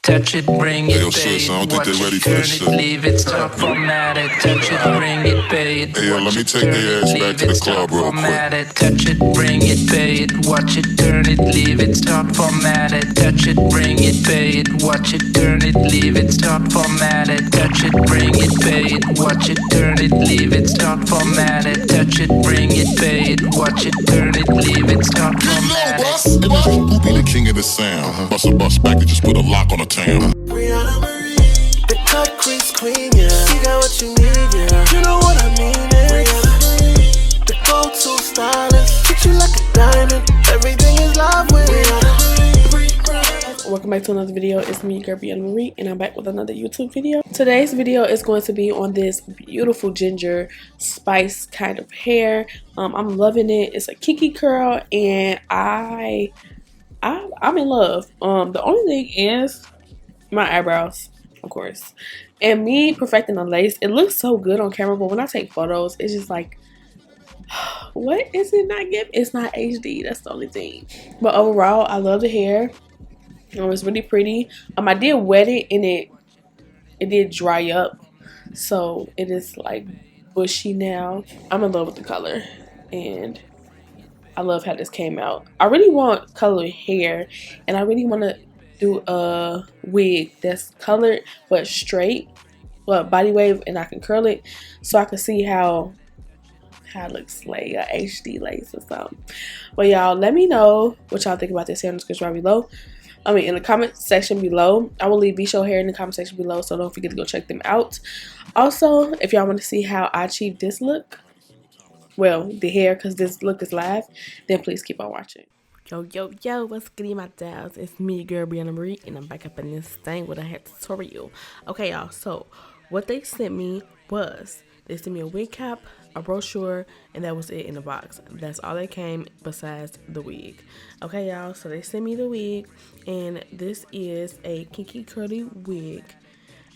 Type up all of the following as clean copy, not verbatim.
touch it, bring it, pay it, watch it, turn it, leave it, stop, format it, touch it, bring it, pay it, watch it, turn it, leave it, stop, format it, touch it, bring it, pay it, watch it, turn it, leave it, stop, format it, touch it, bring it, pay it, watch it, turn it, leave it, stop, format it, touch it, bring it, pay it, watch it, turn it, leave it, stop, format it, touch it, bring it, pay it, watch it, turn it, leave it, stop, format it. Who be the king of the sound? Bust a bus back and just put a lock on the town. Brianamccalip, the cut crease queen, yeah. You got what you need, yeah. You know what I mean, yeah. Brianamccalip, the go-to stylist. Treat you like a diamond. Everything is love with Brianamccalip. Welcome back to another video. It's me, girl Brianamccalip, and I'm back with another YouTube video. Today's video is going to be on this beautiful ginger spice kind of hair. I'm loving it. It's a kinky curl, and I'm in love. The only thing is my eyebrows, of course, and me perfecting the lace. It looks so good on camera, but when I take photos, it's just like, what is it not giving? It's not HD. That's the only thing. But overall, I love the hair. It's really pretty. I did wet it, and it did dry up, so it is like bushy now. I'm in love with the color, and I love how this came out. I really want colored hair, and I really want to do a wig that's colored but straight, but body wave, and I can curl it so I can see how it looks like a HD lace or something. But y'all, let me know what y'all think about this hair in the description right below. In the comment section below. I will leave Vshow hair in the comment section below, so don't forget to go check them out. Also, if y'all want to see how I achieve this look, well, the hair, because this look is live, then please keep on watching. Yo, what's good, my dolls? It's me, girl Brianamccalip, and I'm back up in this thing with a hair tutorial. Okay, y'all, so what they sent me was, they sent me a wig cap, a brochure, and that was it in the box. That's all that came besides the wig. Okay, y'all, so they sent me the wig, and this is a kinky curly wig.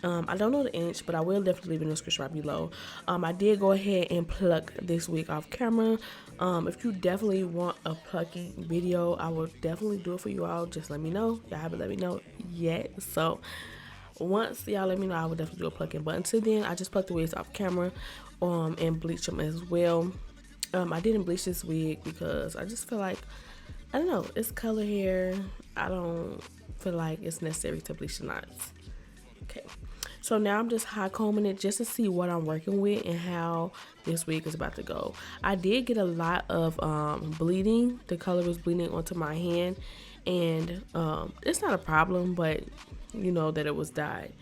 I don't know the inch, but I will definitely leave it in the description right below. I did go ahead and pluck this wig off camera. If you definitely want a plucking video, I will definitely do it for you all. Just let me know. Y'all haven't let me know yet, so once y'all let me know, I will definitely do a plucking. But until then, I just plucked the wigs off camera and bleach them as well. I didn't bleach this wig because I just feel like, I don't know, it's color hair. I don't feel like it's necessary to bleach the knots. Okay, so now I'm just hot combing it just to see what I'm working with and how this wig is about to go. I did get a lot of bleeding. The color was bleeding onto my hand, and it's not a problem, but you know that it was dyed.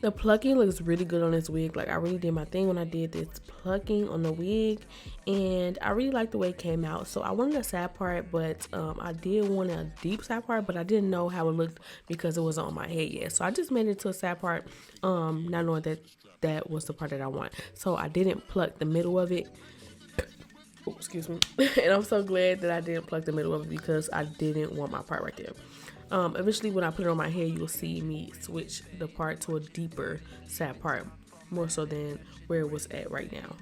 The plucking looks really good on this wig. Like, I really did my thing when I did this plucking on the wig, and I really like the way it came out. So I wanted a side part, but I did want a deep side part, but I didn't know how it looked because it wasn't on my head yet. So I just made it to a side part, not knowing that that was the part that I want. So I didn't pluck the middle of it. Oh, excuse me. And I'm so glad that I didn't pluck the middle of it because I didn't want my part right there. Eventually, when I put it on my hair, you will see me switch the part to a deeper side part, more so than where it was at right now.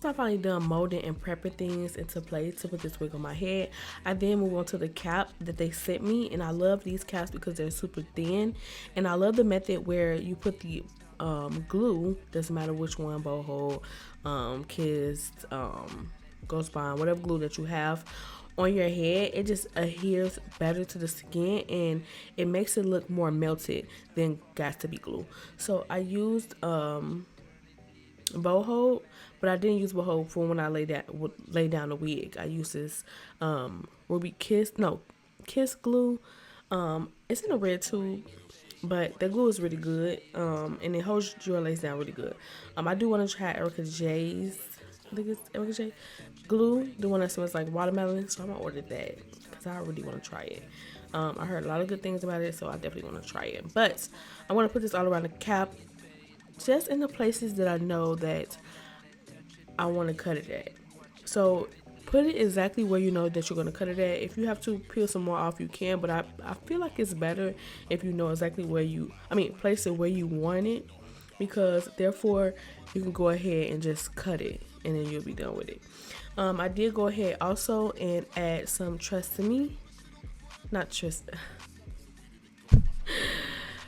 So I finally done molding and prepping things into place to put this wig on my head. I then move on to the cap that they sent me, and I love these caps because they're super thin, and I love the method where you put the glue, doesn't matter which one, boho, kiss, ghost bond, whatever glue that you have on your head, it just adheres better to the skin, and it makes it look more melted than got to be glue. So I used boho, but I didn't use boho for when I lay down the wig. I used this Ruby Kiss, no, Kiss glue. It's in a red tube, but the glue is really good. And it holds your lace down really good. I do want to try Erica J's. I think it's Erica J glue, the one that smells like watermelon. So I'm gonna order that because I really want to try it. I heard a lot of good things about it, so I definitely want to try it. But I want to put this all around the cap, just in the places that I know that I want to cut it at. So put it exactly where you know that you're going to cut it at. If you have to peel some more off, you can, but I feel like it's better if you know exactly where place it where you want it, because therefore you can go ahead and just cut it and then you'll be done with it. I did go ahead also and add some Tresemme,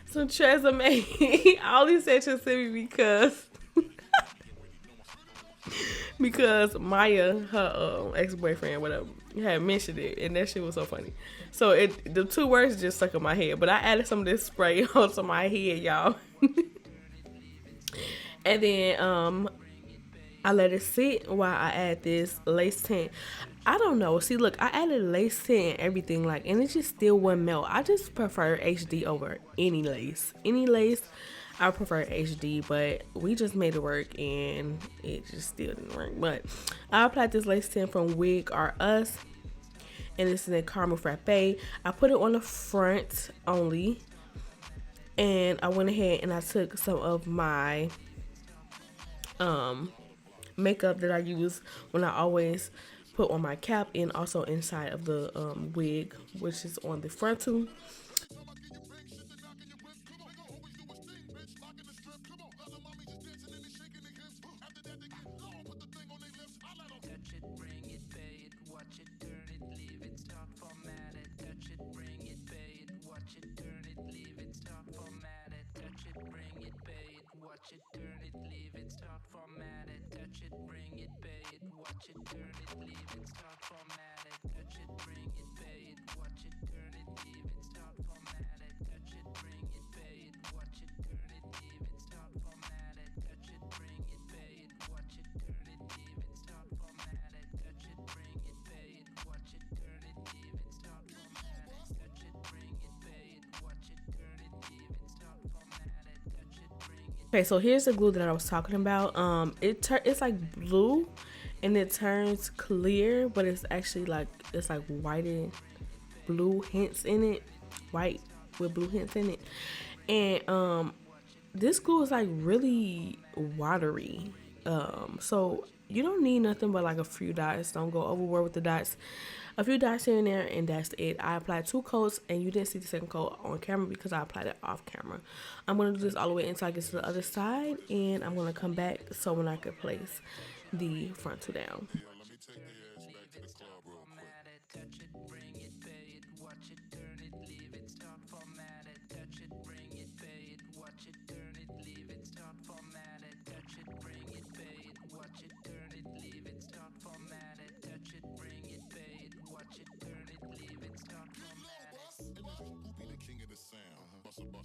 some Tresemme. I only said Tresemme because Maya, her ex-boyfriend, whatever, had mentioned it, and that shit was so funny. So the two words just stuck in my head, but I added some of this spray onto my head, y'all. And then I let it sit while I add this lace tint. I don't know. See, look, I added lace tint and everything, and it just still wouldn't melt. I just prefer HD over any lace. Any lace, I prefer HD, but we just made it work and it just still didn't work. But I applied this lace tint from Wig R Us, and this is in Caramel Frappe. I put it on the front only, and I went ahead and I took some of my makeup that I use when I always put on my cap and also inside of the wig, which is on the frontal. Okay, so here's the glue that I was talking about. It's like blue and it turns clear, but it's actually it's like white and blue hints in it, white with blue hints in it. And this glue is like really watery. So you don't need nothing but like a few dots. Don't go overboard with the dots. A few dots here and there, and that's it. I applied 2 coats, and you didn't see the second coat on camera because I applied it off camera. I'm going to do this all the way until I get to the other side, and I'm going to come back so when I can place the frontal down.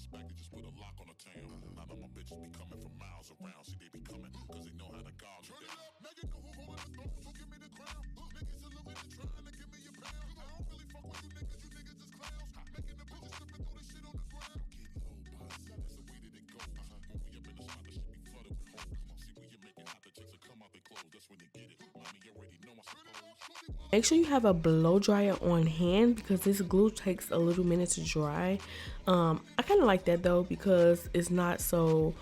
Back and just put a lock on the town. Now that my bitches be coming from miles around. See, they be coming cause they know how to gouge you down. Now you know who holding the throne, so give me the crown. Niggas saluting and trying to give me a pound. I don't really fuck with you niggas just clowns. Making the bitches strip and throw this shit on the ground. Getting low by the set, that's the way that it goes. When we up in the spot, the shit be flooded with hoes. See, when you make it hot, the chicks will come out their clothes. That's when they get it. Mommy, you already know I suppose. Make sure you have a blow dryer on hand because this glue takes a little minute to dry. I kind of like that though because it's not so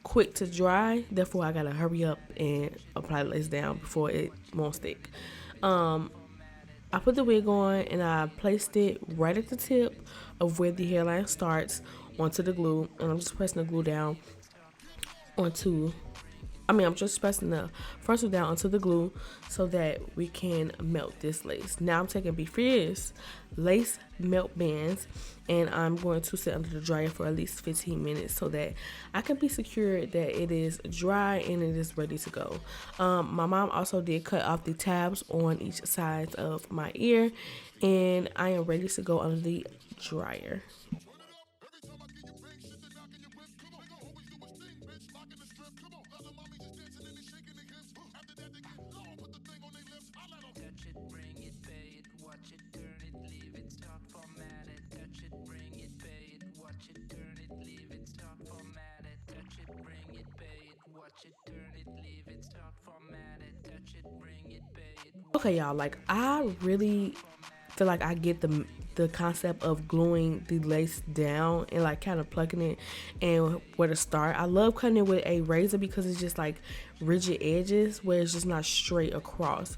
quick to dry. Therefore, I gotta hurry up and apply lace down before it won't stick. I put the wig on and I placed it right at the tip of where the hairline starts onto the glue, and I'm just pressing the glue down onto. I'm just pressing the frontal down onto the glue so that we can melt this lace. Now I'm taking Be Fierce lace melt bands and I'm going to sit under the dryer for at least 15 minutes so that I can be secure that it is dry and it is ready to go. My mom also did cut off the tabs on each side of my ear, and I am ready to go under the dryer. Touch it, bring it, pay it, watch it, Okay, y'all, like, I really feel like I get the concept of gluing the lace down and like kind of plucking it and where to start. I love cutting it with a razor because it's just like rigid edges where it's just not straight across.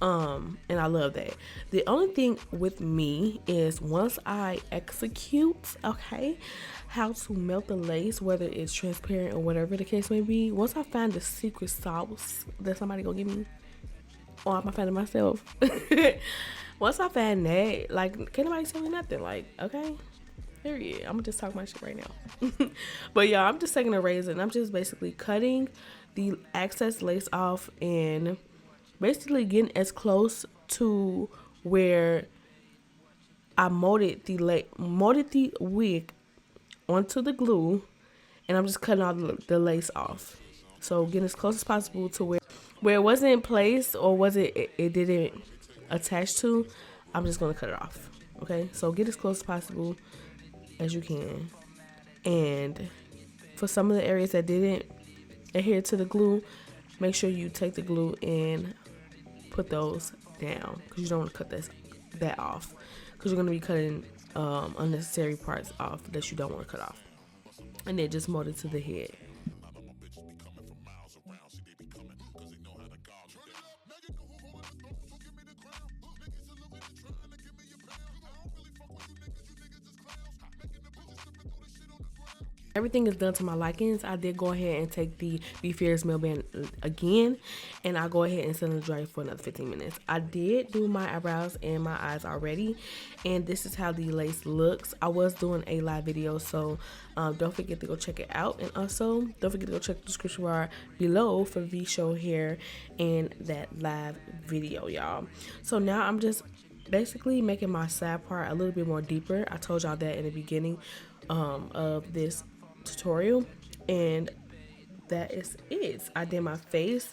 And I love that. The only thing with me is once I execute, okay, how to melt the lace, whether it's transparent or whatever the case may be, once I find the secret sauce that somebody gonna give me, or I'm gonna find it myself. Once I find that, like, can't nobody tell me nothing. Like, okay, period. I'm gonna just talk my shit right now. But yeah, I'm just taking a razor and I'm just basically cutting the excess lace off and basically getting as close to where I molded the wig onto the glue, and I'm just cutting all the lace off. So getting as close as possible to where it wasn't in place or it didn't attach to. I'm just gonna cut it off. Okay, so get as close as possible as you can. And for some of the areas that didn't adhere to the glue, make sure you take the glue and put those down because you don't want to cut that off because you're going to be cutting unnecessary parts off that you don't want to cut off. And then just mold it to the head. Everything is done to my likings. I did go ahead and take the Be Fierce Male Band again, and I'll go ahead and set it dry for another 15 minutes. I did do my eyebrows and my eyes already, and this is how the lace looks. I was doing a live video, so don't forget to go check it out, and also don't forget to go check the description bar below for Vshow hair and that live video, y'all. So now I'm just basically making my side part a little bit more deeper. I told y'all that in the beginning of this tutorial, and that is it. I did my face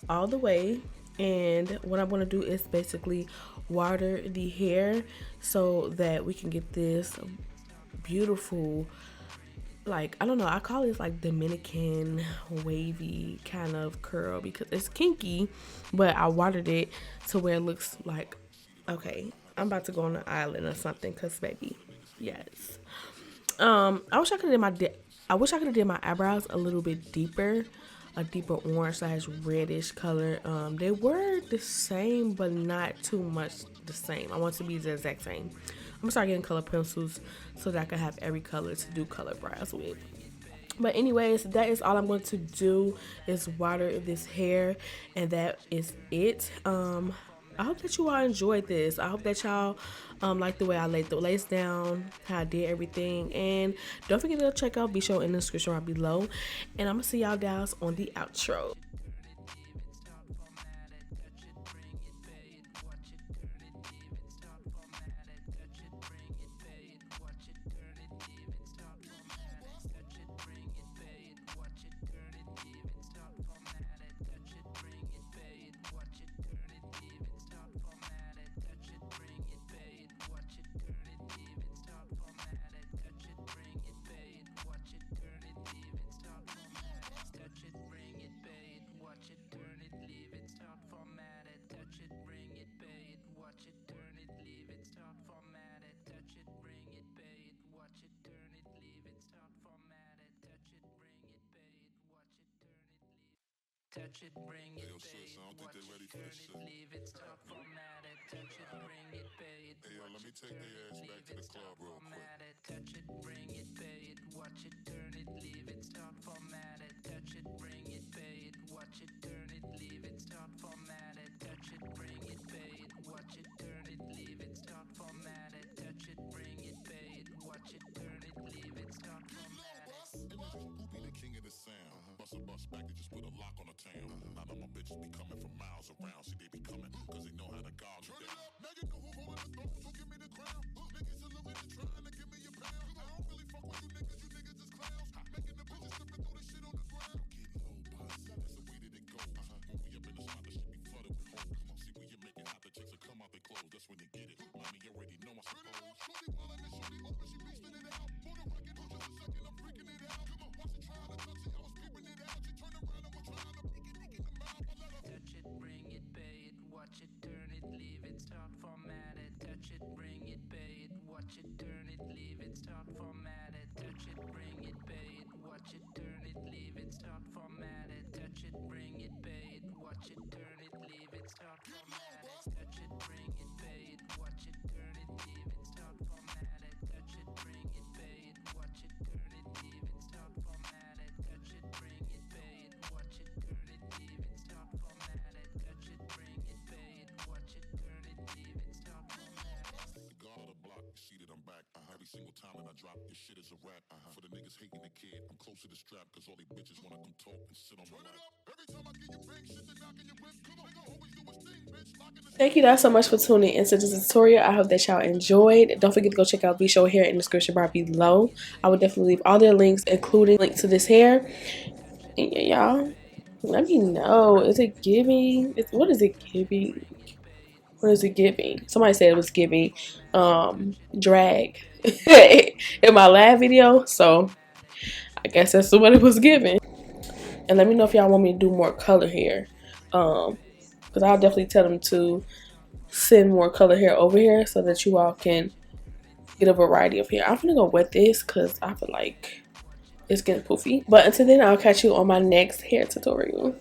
all the way, and what I'm going to do is basically water the hair so that we can get this beautiful, like, I don't know, I call it like Dominican wavy kind of curl because it's kinky, but I watered it to where it looks like, okay, I'm about to go on an island or something, because baby, yes. I wish I could have did my eyebrows a little bit deeper, a deeper orange / reddish color. They were the same, but not too much the same. I want to be the exact same. I'm gonna start getting color pencils so that I can have every color to do color brows with. But anyways, that is all I'm going to do is water this hair, and that is it. I hope that you all enjoyed this. I hope that y'all like the way I laid the lace down, how I did everything. And don't forget to check out Vshow in the description right below. And I'm going to see y'all guys on the outro. Touch it, bring it, babe. Watch it, turn it, leave it, stop, format it. Touch it, bring it, babe. Hey, yo, let me take their ass back to the club real quick. Touch it, bring it, babe. Watch it, turn it, leave it, start, format it. Touch it, bring it, babe. Watch it, turn it, leave it, start, format it. Touch it, bring it, babe. Watch it, turn it, leave it, start, format it. Touch it, bring it, babe. Watch it, turn it, leave it, start, format it. Who be the king of the sound? Bust a bus back, they just put a lock on the town. I know my bitches be coming from miles around. See, they be coming, cause they know how to gouge you down. Maggie know who holding the throne, so give me the crown. Niggas silhouette trying to give me a pound. I don't really fuck with you niggas is clowns. Making the bitches strip and throw this shit on the ground. Getting low by that's the way that it goes. When we up in the spot, the shit be flooded with hoes. Come on, see when you're making hot, the chicks will come out they clothes. That's when they get it. Mommy already know I suppose. Shorty while I'm in shorty open, she be spinning it out. For the record, hold just a second, I'm freaking it out. Come on, watch it trying to touch it, I was peeping it out. She turned around and was trying to make it in the mouth. Touch it, bring it, babe. Watch it, turn Watch it, turn it, leave it, start format it. Touch it, bring it, pay it. Watch it, turn it, leave it, start format it. Touch it, bring it, pay it. Watch it, turn it, leave it, start format it. Touch it, bring it, pay it. Watch it, turn it, leave it, start format it. Touch it, bring it, pay it. Watch it, turn it, leave it, start format it. The guard of the block, you see that I'm back. Every single time that I drop, your shit is a rap. For the niggas hating the kid, I'm close to the strap, cause all these bitches wanna come talk and sit on my lap. Every time I get you bang, shit they knocking your whip. Come on, nigga, always do his thing, bitch. Locking the Thank you guys so much for tuning into this tutorial. I hope that y'all enjoyed. Don't forget to go check out Vshow hair in the description bar below. I will definitely leave all their links, including link to this hair. And yeah, y'all, let me know. Is it giving? What is it giving? What is it giving? Somebody said it was giving drag in my last video, so I guess that's what it was giving. And let me know if y'all want me to do more color hair, because I'll definitely tell them to send more color hair over here so that you all can get a variety of hair. I'm gonna go wet this because I feel like it's getting poofy. But until then, I'll catch you on my next hair tutorial.